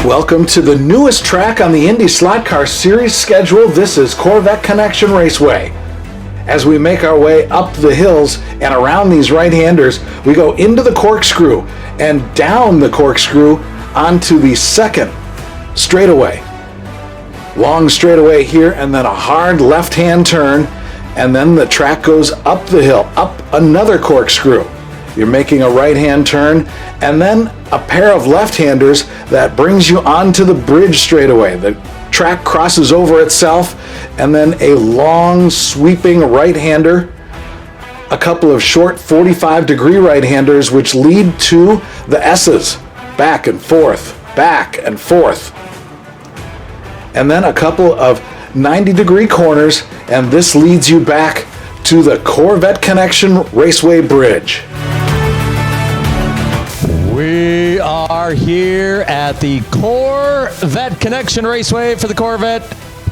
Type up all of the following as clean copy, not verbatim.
Welcome to the newest track on the IndySlotCar Series schedule. This is Corevette Connection Raceway. As we make our way up the hills and around these right-handers, we go into the corkscrew and down the corkscrew onto the second straightaway. Long straightaway here, and then a hard left-hand turn, and then the track goes up the hill, up another corkscrew. You're making a right-hand turn, and then a pair of left-handers that brings you onto the bridge straightaway. The track crosses over itself, and then a long sweeping right-hander, a couple of short 45-degree right-handers which lead to the S's, back and forth, and then a couple of 90-degree corners, and this leads you back to the Corevette Connection Raceway Bridge. We are here at the Corevette Connection Raceway for the Corvette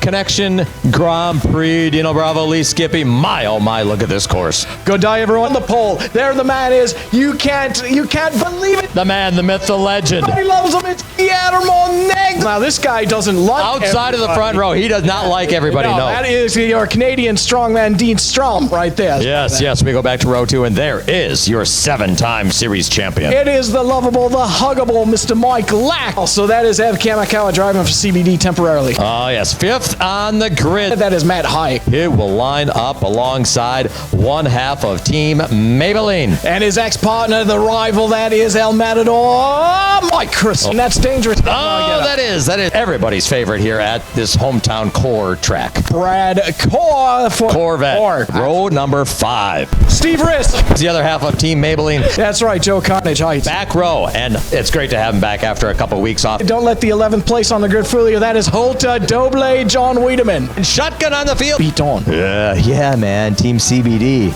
Connection Grand Prix. Dino Bravo, Lee Skippy. My, oh my, look at this course. Good day, everyone. On the pole, there the man is. You can't believe it. The man, the myth, the legend. He loves him. It's Guillermo Negs. Now, this guy doesn't like outside of the front row. He does not like everybody, no. That is your Canadian strongman, Dean Strom, right there. Yes. We go back to row 2, and there is your 7-time series champion. It is the lovable, the huggable Mr. Mike Lack. Also, that is Ev Kamikawa driving for CBD temporarily. Oh, yes. 5th on the grid. That is Matt High. It will line up alongside one half of Team Maybelline. And his ex-partner, the rival, that is El Matador, Mike Chris. And that's dangerous. That is everybody's favorite here at this hometown core track. Brad Core for Corvette. Row number 5. Steve Rist. The other half of Team Maybelline. That's right, Joe Carnage Heights. Back row, and it's great to have him back after a couple weeks off. Don't let the 11th place on the grid fool you. That is Holta Doble John Wiedemann. And shotgun on the field. Beat on. Yeah, man. Team CBD.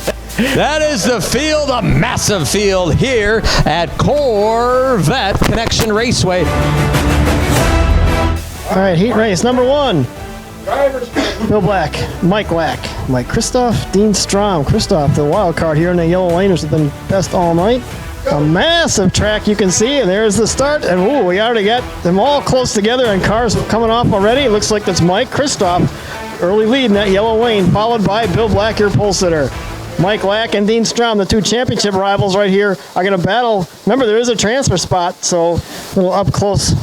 That is the field, a massive field here at Corevette Connection Raceway. All right, heat race number 1. Bill Black, Mike Lack, Mike Kristoff, Dean Strom. Kristoff, the wild card here in the yellow laners, have been best all night. A massive track you can see, and there's the start, and ooh, we already got them all close together and cars coming off already. It looks like that's Mike Kristoff, early lead in that yellow lane, followed by Bill Black, your pole sitter. Mike Lack and Dean Strom, the 2 championship rivals right here, are going to battle. Remember, there is a transfer spot, so a little up-close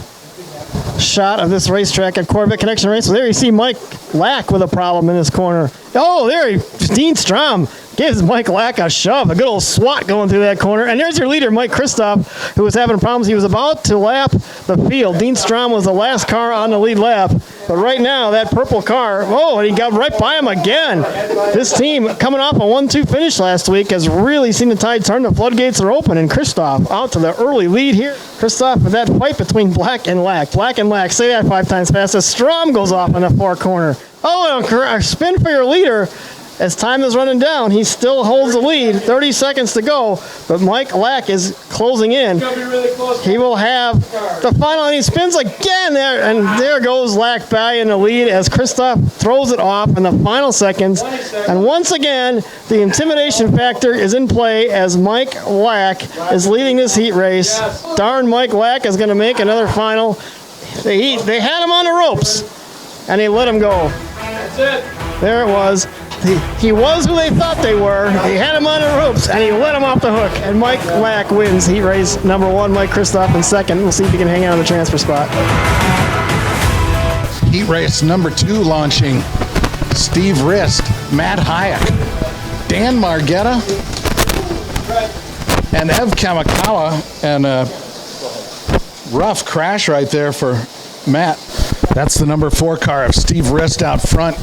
shot of this racetrack at Corevette Connection Raceway. There you see Mike Lack with a problem in his corner. Oh, there Dean Strom gives Mike Lack a shove, a good old swat going through that corner. And there's your leader, Mike Kristoff, who was having problems. He was about to lap the field. Dean Strom was the last car on the lead lap. But right now, that purple car, and he got right by him again. This team, coming off a 1-2 finish last week, has really seen the tide turn. The floodgates are open, and Kristoff out to the early lead here. Kristoff with that fight between Black and Lack. Black and Lack, say that 5 times fast as Strom goes off in the far corner. Oh, a spin for your leader. As time is running down, he still holds the lead. 30 seconds to go, but Mike Lack is closing in. He will have the final, and he spins again there, and there goes Lack by in the lead as Kristoff throws it off in the final seconds. And once again, the intimidation factor is in play as Mike Lack is leading this heat race. Darn, Mike Lack is going to make another final. They had him on the ropes, and they let him go. That's it. There it was. He was who they thought they were. He had him on the ropes, and he let him off the hook. And Mike Lack wins heat race number 1. Mike Kristoff in second. We'll see if he can hang out on the transfer spot. Heat race number 2 launching. Steve Rist, Matt Hayek, Dan Margetta, and Ev Kamikawa, and a rough crash right there for Matt. That's the number 4 car of Steve Rist out front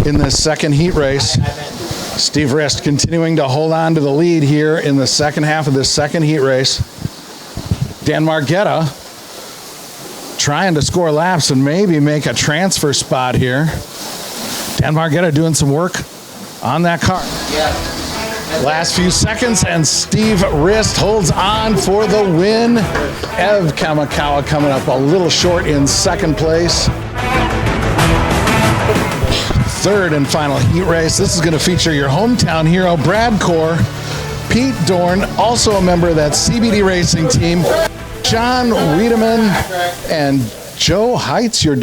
in this second heat race. Steve Rist continuing to hold on to the lead here in the second half of this second heat race. Dan Margetta trying to score laps and maybe make a transfer spot here. Dan Margetta doing some work on that car. Last few seconds, and Steve Rist holds on for the win. Ev Kamikawa coming up a little short in second place. Third and final heat race. This is going to feature your hometown hero, Brad Core, Pete Dorn, also a member of that CBD racing team, John Wiedemann, and Joe Heitz, your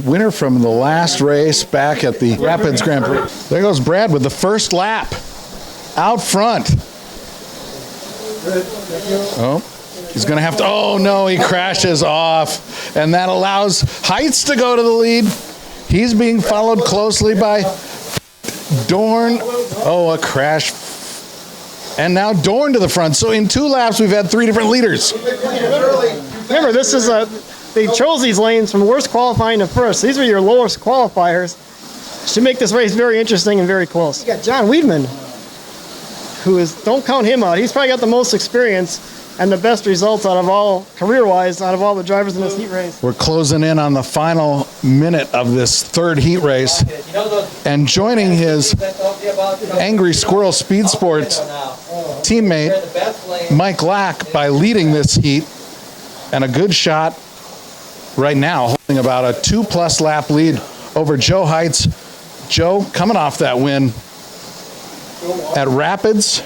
winner from the last race back at the Rapids Grand Prix. There goes Brad with the first lap out front. Oh, he's going to have to, oh no, he crashes off. And that allows Heitz to go to the lead. He's being followed closely by Dorn. Oh, a crash. And now Dorn to the front. So in 2 laps, we've had 3 different leaders. Remember, this is they chose these lanes from worst qualifying to first. These are your lowest qualifiers. Should make this race very interesting and very close. You got John Wiedemann, who is, don't count him out. He's probably got the most experience and the best results out of all, career-wise, out of all the drivers in this heat race. We're closing in on the final minute of this 3rd heat race. And joining his Angry Squirrel Speed Sports teammate, Mike Lack, by leading this heat. And a good shot right now, holding about a 2+ lap lead over Joe Heitz. Joe coming off that win at Rapids.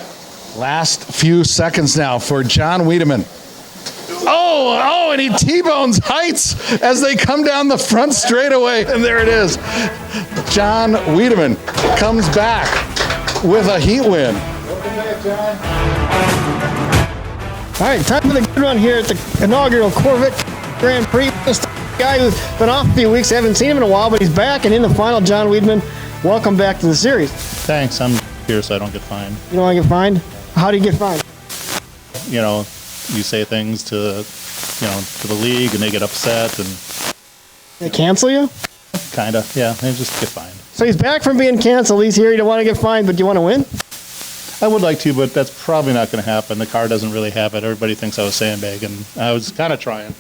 Last few seconds now for John Wiedemann. Oh, and he T-bones Heitz as they come down the front straightaway. And there it is. John Wiedemann comes back with a heat win. All right, time for the good run here at the inaugural Corvette Grand Prix. This guy who's been off a few weeks, haven't seen him in a while, but he's back and in the final. John Wiedemann, welcome back to the series. Thanks. I'm here so I don't get fined. You don't want to get fined? How do you get fined? You know, you say things to the league and they get upset and They cancel you? kind of, yeah, they just get fined. So he's back from being canceled. He's here. You don't want to get fined, but do you want to win? I would like to, but that's probably not going to happen. The car doesn't really have it. Everybody thinks I was sandbagging. I was kind of trying,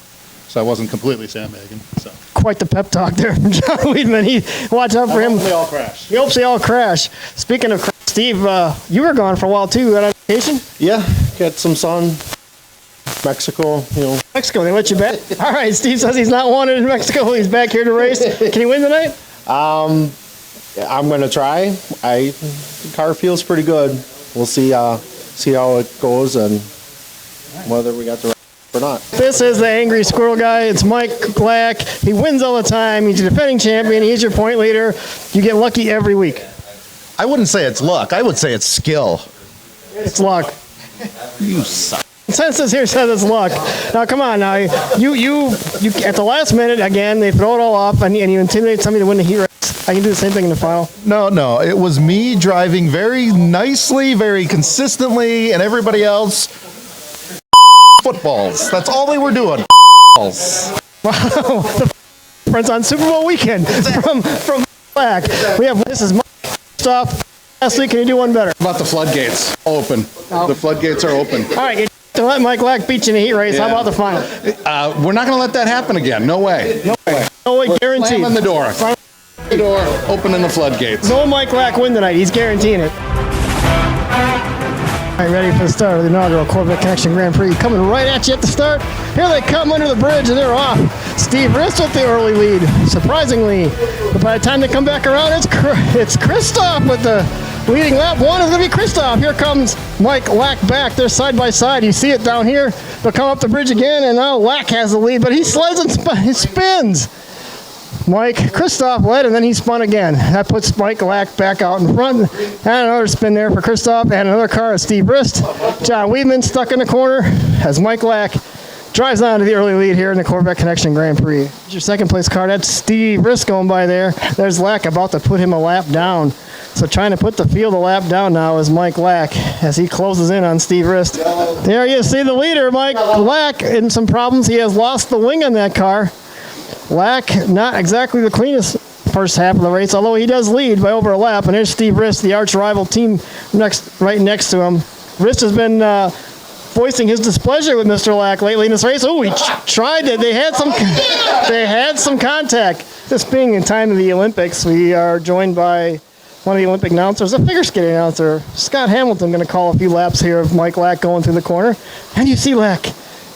so I wasn't completely sandbagging. So Quite the pep talk there from John Wiedemann. Watch out for him. they all crash. He hopes they all crash. Speaking of crash, Steve, you were gone for a while too. You went on vacation? Yeah, got some sun. Mexico, Mexico, they let you back? All right, Steve says he's not wanted in Mexico. He's back here to race. Can he win tonight? I'm going to try. The car feels pretty good. We'll see how it goes and whether we got the right or not. This is the Angry Squirrel guy. It's Mike Black. He wins all the time. He's a defending champion. He's your point leader. You get lucky every week. I wouldn't say it's luck. I would say it's skill. It's luck. You suck. Consensus here says it's luck. Now, come on. Now, you at the last minute, again, they throw it all off, and you intimidate somebody to win the heat race. I can do the same thing in the final. No. It was me driving very nicely, very consistently, and everybody else footballs. That's all they were doing. Balls. Wow. The friends on Super Bowl weekend from Black. This is Mike. Stop. Last week, can you do one better? How about the floodgates open? The floodgates are open. All right, to let Mike Lack beat you in the heat race. Yeah. How about the final? We're not going to let that happen again. No way. No way, guaranteed. Slamming the door. The door, opening the floodgates. No Mike Lack win tonight. He's guaranteeing it. All right, ready for the start of the inaugural Corvette Connection Grand Prix. Coming right at you at the start. Here they come under the bridge, and they're off. Steve Rist with the early lead, surprisingly. But by the time they come back around, it's Christoph with the leading lap. One is going to be Christoph. Here comes Mike Lack back. They're side by side. You see it down here. They'll come up the bridge again, and now Lack has the lead, but he slides and spins. Mike Christoph led, and then he spun again. That puts Mike Lack back out in front. And another spin there for Christoph, and another car is Steve Rist. John Wiedemann stuck in the corner as Mike Lack drives on to the early lead here in the Corvette Connection Grand Prix. It's your second place car. That's Steve Rist going by there. There's Lack about to put him a lap down. So trying to put the field a lap down now is Mike Lack as he closes in on Steve Rist. There you see the leader, Mike Lack, in some problems. He has lost the wing on that car. Lack, not exactly the cleanest first half of the race, although he does lead by over a lap. And there's Steve Rist, the arch rival team right next to him. Rist has been voicing his displeasure with Mr. Lack lately in this race. Oh, he tried it. They had some contact. This being in time of the Olympics, we are joined by one of the Olympic announcers, a figure skating announcer, Scott Hamilton, going to call a few laps here of Mike Lack going through the corner. And you see Lack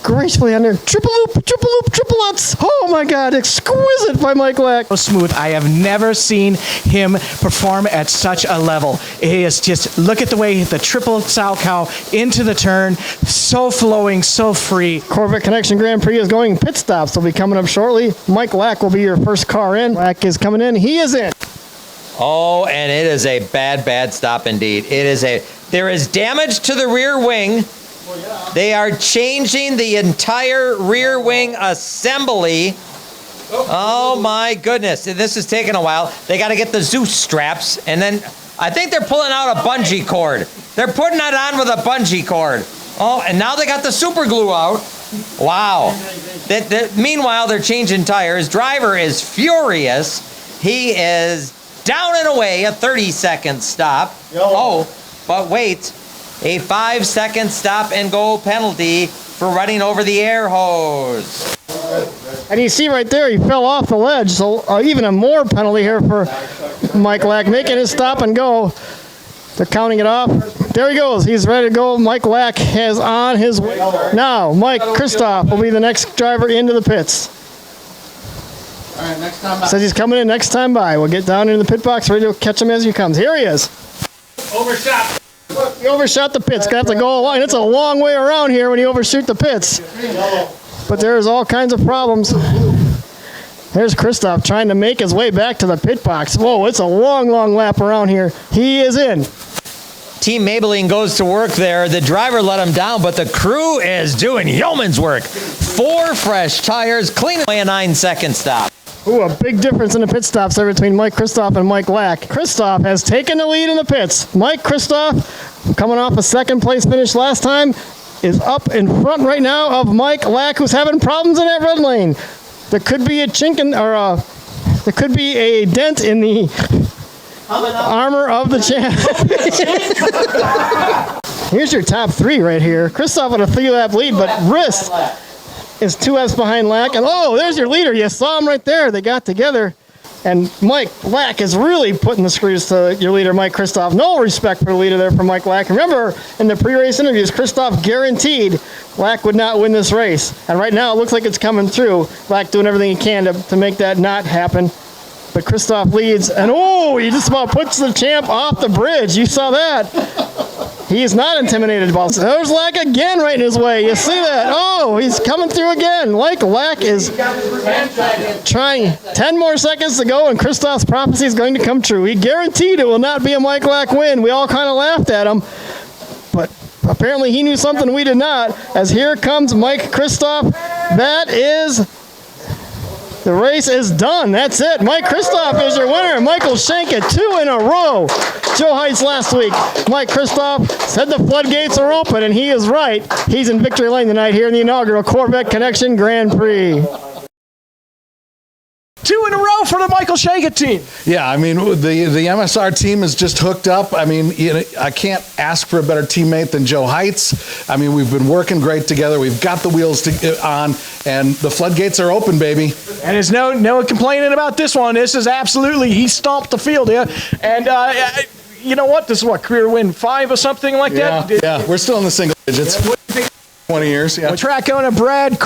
gracefully on there. Triple loop, triplets. Oh my God, exquisite by Mike Lack. So smooth. I have never seen him perform at such a level. It is just, look at the way the triple sow cow into the turn, so flowing, so free. Corvette Connection Grand Prix is going pit stops. Will be coming up shortly. Mike Lack will be your first car in. Lack is coming in. He is in. Oh, and it is a bad stop indeed. There is damage to the rear wing. They are changing the entire rear wing assembly. Oh my goodness, this is taking a while. They got to get the Zeus straps, and then I think they're pulling out a bungee cord. They're putting it on with a bungee cord. Oh, and now they got the super glue out. Wow. Meanwhile, they're changing tires. Driver is furious. He is down and away, a 30-second stop. Oh, but wait, a 5-second stop and go penalty for running over the air hose. And you see right there, he fell off the ledge, so even a more penalty here for Mike Lack, making his stop and go. They're counting it off. There he goes. He's ready to go. Mike Lack is on his way. Now, Mike Kristoff will be the next driver into the pits. All right, next time. Says he's coming in next time by. We'll get down into the pit box, ready to catch him as he comes. Here he is. Overshot. He overshot the pits. Gonna have to go a line. It's a long way around here when you overshoot the pits. But there's all kinds of problems. There's Kristoff trying to make his way back to the pit box. Whoa, it's a long lap around here. He is in. Team Maybelline goes to work there. The driver let him down, but the crew is doing yeoman's work. 4 fresh tires, cleaning away a 9-second stop. Ooh, a big difference in the pit stops there between Mike Kristoff and Mike Lack. Kristoff has taken the lead in the pits. Mike Kristoff, coming off a second place finish last time, is up in front right now of Mike Lack, who's having problems in that red lane. There could be a chink in, or there could be a dent in the armor of the champ. Here's your top 3 right here. Kristoff with a 3-lap lead, but Rist is 2 laps behind Lack. And oh, there's your leader. You saw him right there. They got together. And Mike Lack is really putting the screws to your leader, Mike Kristoff. No respect for the leader there for Mike Lack. Remember, in the pre-race interviews, Kristoff guaranteed Lack would not win this race. And right now, it looks like it's coming through. Lack doing everything he can to make that not happen. But Kristoff leads, and oh, he just about puts the champ off the bridge. You saw that. He is not intimidated about it. There's Lack again right in his way. You see that? Oh, he's coming through again. Lack is trying. 10 more seconds to go, and Kristoff's prophecy is going to come true. He guaranteed it will not be a Mike Lack win. We all kind of laughed at him. But apparently he knew something we did not, as here comes Mike Kristoff. That is... The race is done. That's it. Mike Kristoff is your winner. Michael Shanka, 2 in a row. Joe Heights last week. Mike Kristoff said the floodgates are open, and he is right. He's in victory lane tonight here in the inaugural Corvette Connection Grand Prix. 2 in a row for the Michael Shanka team. Yeah, I mean, the MSR team is just hooked up. I mean, I can't ask for a better teammate than Joe Heights. I mean, we've been working great together. We've got the wheels on, and the floodgates are open, baby. And there's no complaining about this one. This is absolutely, he stomped the field here. And you know what? This is what, career win 5 or something like that? Yeah, we're still in the single digits. 20 years, yeah. Track owner Brad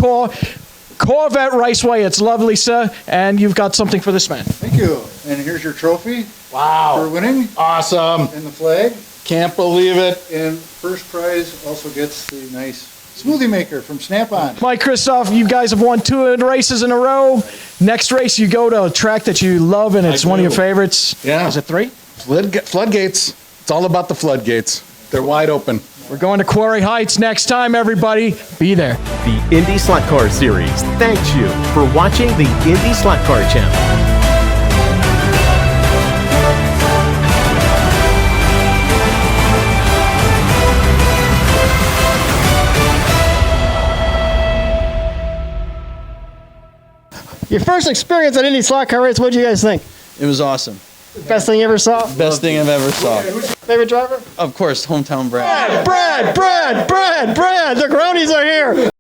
Corvette Raceway. It's lovely, sir. And you've got something for this man. Thank you. And here's your trophy. Wow. For winning. Awesome. And the flag. Can't believe it. And first prize also gets the nice smoothie maker from Snap-on. Mike Kristoff, you guys have won 2 races in a row. Next race, you go to a track that you love, and it's one of your favorites. Yeah. Is it 3? Floodgates. It's all about the floodgates. They're wide open. We're going to Quarry Heights next time, everybody. Be there. The IndySlotCar Series thanks you for watching the IndySlotCar channel. Your first experience at IndySlotCar race, what did you guys think? It was awesome. Best thing you ever saw? Best thing I've ever saw. Favorite driver? Of course, hometown Brad. Brad! The Gronies are here!